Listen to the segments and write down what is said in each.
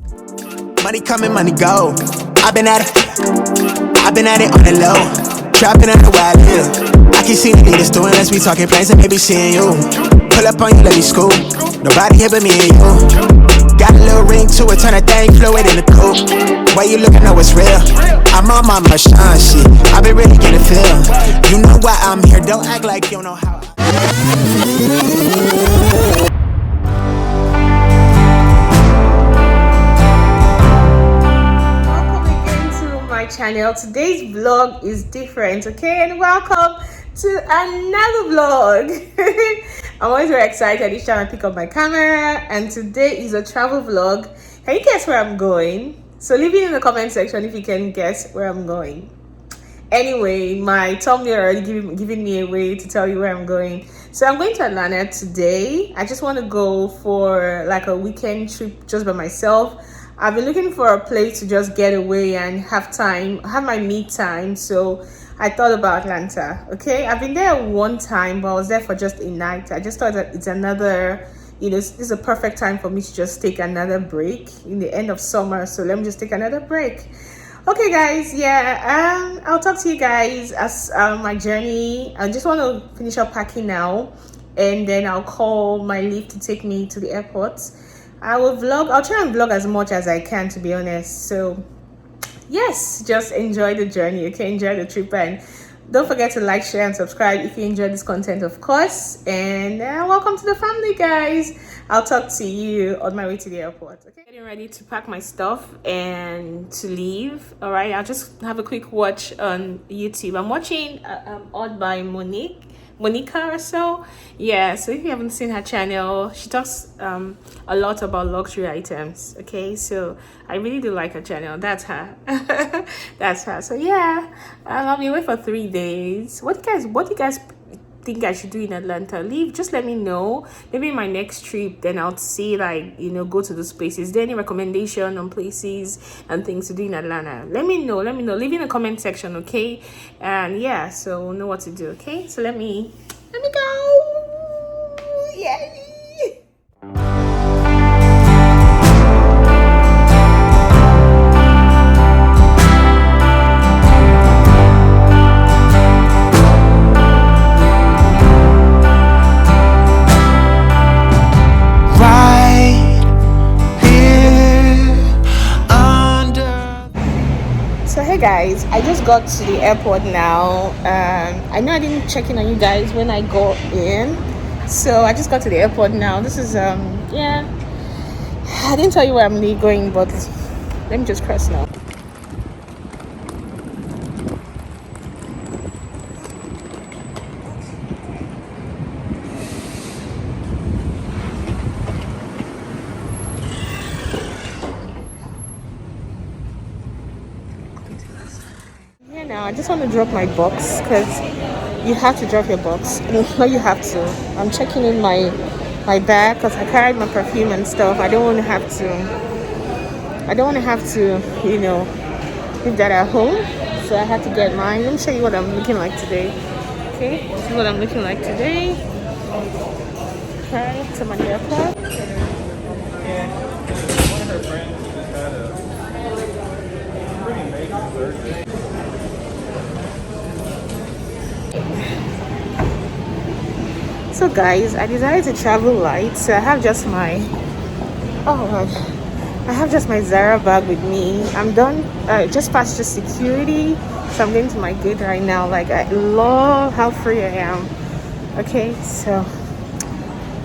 Money coming, money go. I've been at it on the low. Trapping on the wild hill. I can see the niggas doing, let's be talking plans and maybe seeing you. Pull up on you, let me scoop. Nobody here but me and you. Got a little ring to it, turn a thing fluid in the coupe. Why you looking, know it's real. I'm on my Marshawn shit. I been really getting feel. You know why I'm here, don't act like you don't know how. Channel. Today's vlog is different, okay, and welcome to another vlog. I'm always very excited each time I pick up my camera, and today is a travel vlog. Can you guess where I'm going? So leave it in the comment section if you can guess where I'm going. Anyway, my thumbnail already giving me a way to tell you where I'm going. So I'm going to Atlanta today. I just want to go for like a weekend trip just by myself. I've been looking for a place to just get away and have my me time. So I thought about Atlanta. Okay, I've been there one time, but I was there for just a night. I just thought that it's another, this is a perfect time for me to just take another break in the end of summer. So let me just take another break. Okay, guys, yeah, I'll talk to you guys as my journey. I just want to finish up packing now, and then I'll call my Lyft to take me to the airport. I'll try and vlog as much as I can, to be honest. So yes, just enjoy the journey, okay? Enjoy the trip, and don't forget to like, share, and subscribe if you enjoy this content, of course. And welcome to the family, guys. I'll talk to you on my way to the airport, okay? Getting ready to pack my stuff and to leave. All right, I'll just have a quick watch on YouTube. I'm watching Odd by Monica or so. Yeah, so if you haven't seen her channel, she talks a lot about luxury items, okay? So I really do like her channel. That's her. That's her. So yeah, I'll be away for 3 days. What do you guys think I should do in Atlanta? Just let me know. Maybe my next trip, then I'll see, like, go to those places. Is there any recommendation on places and things to do in Atlanta? Let me know. Leave in the comment section, okay? And yeah, so we'll know what to do, okay? So let me go. Yay! Hey guys, I just got to the airport now. I know I didn't check in on you guys when I got in, so I just got to the airport now. This is yeah, I didn't tell you where I'm going, but let me just cross now. Now I just want to drop my box, because you have to drop your box. No, you have to. I'm checking in my bag because I carried my perfume and stuff. I don't want to have to leave that at home, so I had to get mine. Let me show you what I'm looking like today. Okay, this is what I'm looking like today. Okay, to my airport. One of her friends just had a pretty major surgery. So guys, I decided to travel light, so I have just my Zara bag with me. I'm done. Just past the security, so I'm going to my gate right now. Like, I love how free I am. Okay, so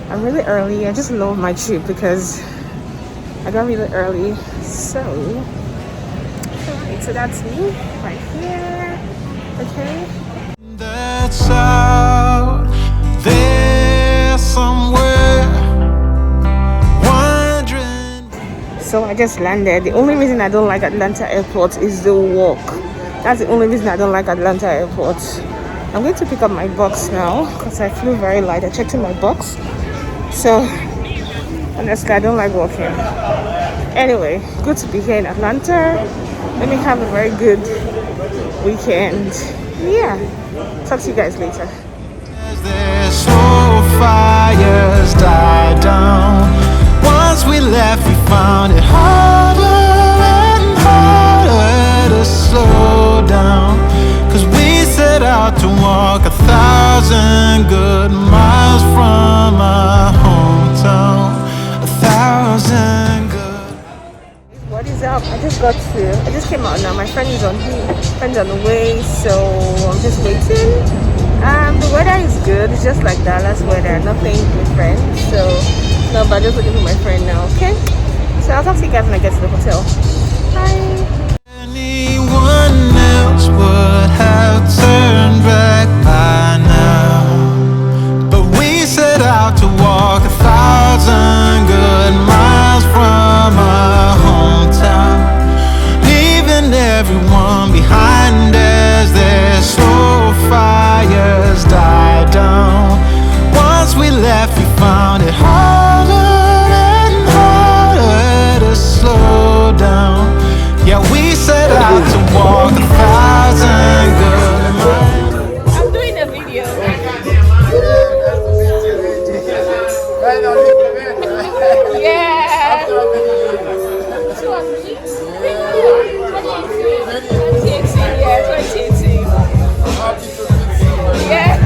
I'm really early. I just love my trip because I got really early. So that's me right here. Okay. That's out there somewhere, wondering. So I just landed. The only reason I don't like Atlanta airport is the walk. That's the only reason I don't like Atlanta airport. I'm going to pick up my box now because I flew very light. I checked in my box. So honestly, I don't like walking. Anyway, good to be here in Atlanta. Let me have a very good weekend. Yeah, talk to you guys later. Their slow fires die down. Once we left, we found it hard. 1,000 good miles from my hometown. 1,000 good. What is up? I just came out now. My friend is on the way, so I'm just waiting. The weather is good. It's just like Dallas weather, nothing different. So no, but just looking for my friend now. Okay. So I'll talk to you guys when I get to the hotel. Bye. Anyone else would have turned back by now, but we set out to walk 1,000 good miles from our hometown, leaving everyone behind as their slow fires died down. Once we left, we found it harder and harder to slow down. Yeah, we set out to walk 1,000 good miles. I'm doing a video. Yeah. 2018. Yeah, 2018. Yeah.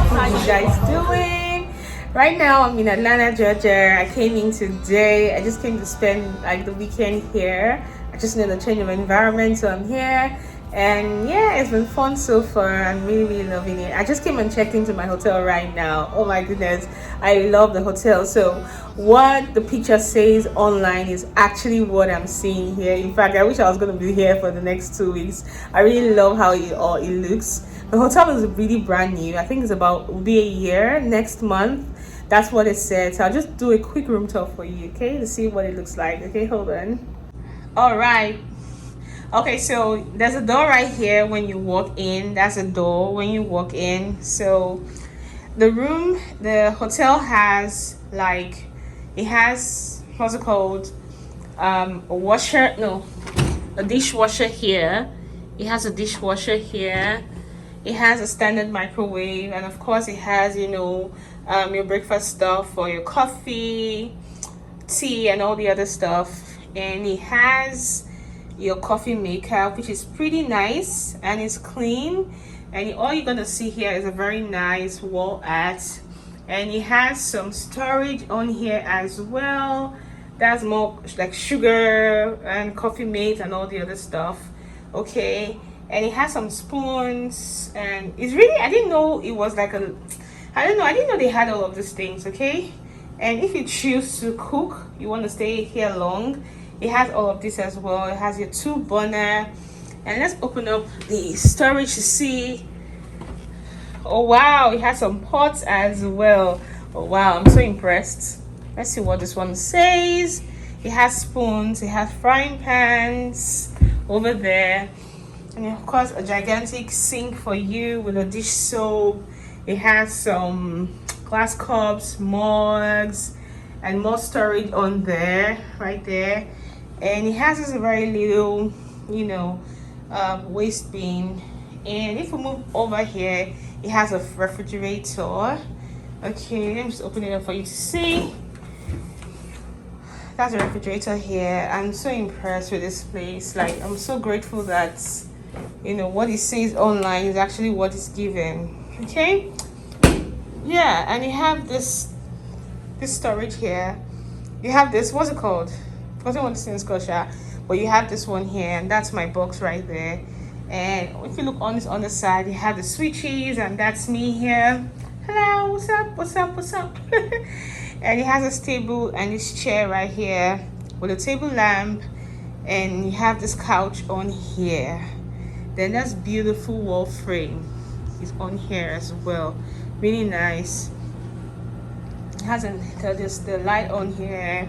How you guys doing? Right now I'm in Atlanta, Georgia. I came in today. I just came to spend like the weekend here. I just need a change of environment, so I'm here. And yeah, it's been fun so far. I'm really loving it. I just came and checked into my hotel right now. Oh my goodness, I love the hotel. So what the picture says online is actually what I'm seeing here. In fact, I wish I was going to be here for the next 2 weeks. I really love how it looks. The hotel is really brand new. I think it's will be a year next month. That's what it said. So I'll just do a quick room tour for you, okay, to see what it looks like. Okay, hold on. All right. Okay, so there's a door right here when you walk in. That's a door when you walk in. So the hotel has what's it called? A dishwasher here. It has a dishwasher here. It has a standard microwave, and of course it has, your breakfast stuff for your coffee, tea, and all the other stuff. And it has your coffee maker, which is pretty nice and it's clean. And all you're gonna see here is a very nice wall art, and it has some storage on here as well. That's more like sugar and coffee mate and all the other stuff. Okay, and it has some spoons, and it's really, I didn't know it was like I didn't know they had all of these things. Okay, and if you choose to cook, you want to stay here long, it has all of this as well. It has your 2 burner. And let's open up the storage to see. Oh wow, it has some pots as well. Oh wow, I'm so impressed. Let's see what this one says. It has spoons, it has frying pans over there, and of course a gigantic sink for you with a dish soap. It has some glass cups, mugs, and more storage on there, right there. And it has this very little, waste bin. And if we move over here, it has a refrigerator. Okay, let me just open it up for you to see. That's a refrigerator here. I'm so impressed with this place. Like, I'm so grateful that what it says online is actually what is given. Okay, yeah. And you have this storage here. You have this, what's it called? I forgot what this thing is called, but you have this one here, and that's my box right there. And if you look on this underside, you have the switches, and that's me here. Hello, what's up? And it has this table and this chair right here with a table lamp, and you have this couch on here. Then that's beautiful wall frame is on here as well. Really nice. It has the light on here,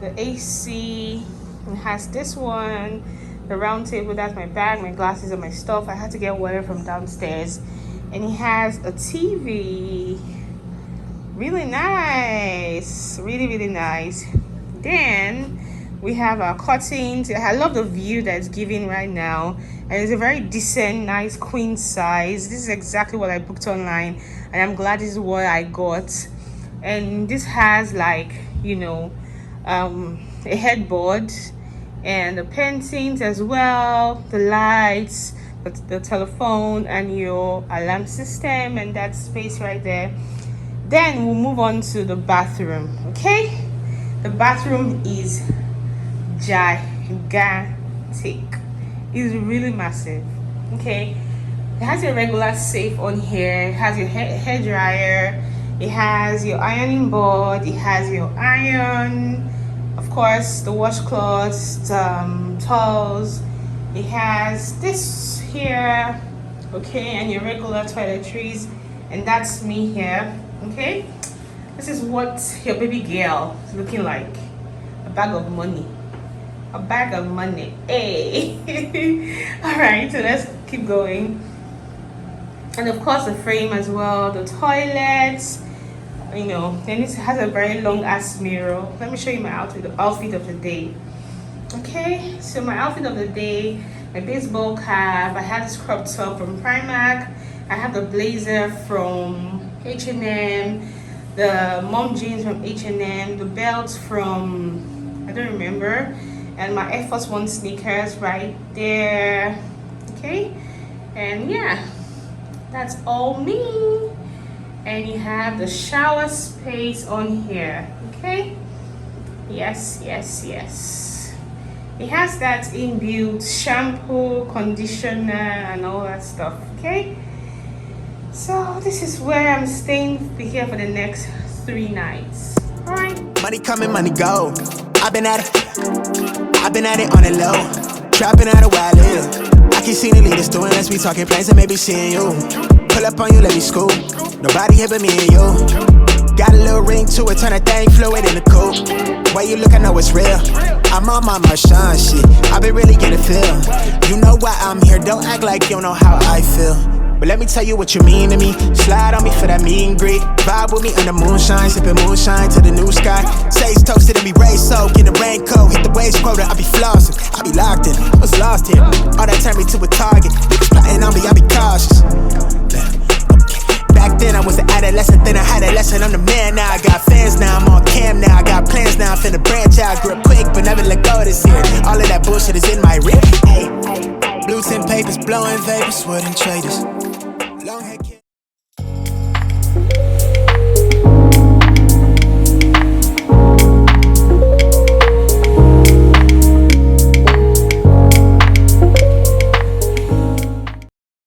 the AC. It has this one, the round table. That's my bag, my glasses, and my stuff. I had to get water from downstairs. And it has a TV. Really nice, really nice. Then we have our curtains. I love the view that's giving right now, and it's a very decent, nice queen size. This is exactly what I booked online, and I'm glad this is what I got. and this has like, you know, a headboard and the paintings as well, the lights, the telephone, and your alarm system, and that space right there. Then we'll move on to the bathroom. Okay, the bathroom is gigantic. It's really massive. Okay, it has your regular safe on here. It has your hair dryer. It has your ironing board. It has your iron, of course, the washcloths, towels. It has this here, okay, and your regular toiletries, and that's me here. Okay, this is what your baby girl is looking like. A bag of money. A bag of money. Hey. All right, so let's keep going. And of course the frame as well, the toilets, you know. Then it has a very long ass mirror. Let me show you my outfit of the day. Okay, so my outfit of the day, my baseball cap, I have this crop top from Primark, I have the blazer from H&M, the mom jeans from H&M, the belt from, I don't remember, and my Air Force One sneakers right there. Okay, and yeah, that's all me. And you have the shower space on here. Okay, yes. It has that inbuilt shampoo, conditioner, and all that stuff. Okay, so this is where I'm staying here for the next 3 nights. All right. Money coming, money go. I've been at it on the low. Trapping out of where I live. I keep seeing the leaders doing us. We talking plans and maybe seeing you. Pull up on you, let me scoop. Nobody here but me and you. Got a little ring to it, turn that thing fluid in the coupe. Way you look, I know it's real. I'm on my Marshawn shit. I been really getting feel. You know why I'm here. Don't act like you don't know how I feel. But let me tell you what you mean to me. Slide on me for that meet and greet. Vibe with me under moonshine, sipping moonshine to the new sky. Sage toasted and be raised soaked in the raincoat. Hit the waves quota, I be flossing, I be locked in. I was lost here. All that turned me to a target. Niggas plotting on me, I be cautious. Back then I was an adolescent, then I had a lesson. I'm the man now, I got fans now, I'm on cam now, I got plans now, I'm finna branch out. Grew up quick, but never let go this year. All of that bullshit is in my rear. Hey, blue tin papers, blowing vapors, wooden traders.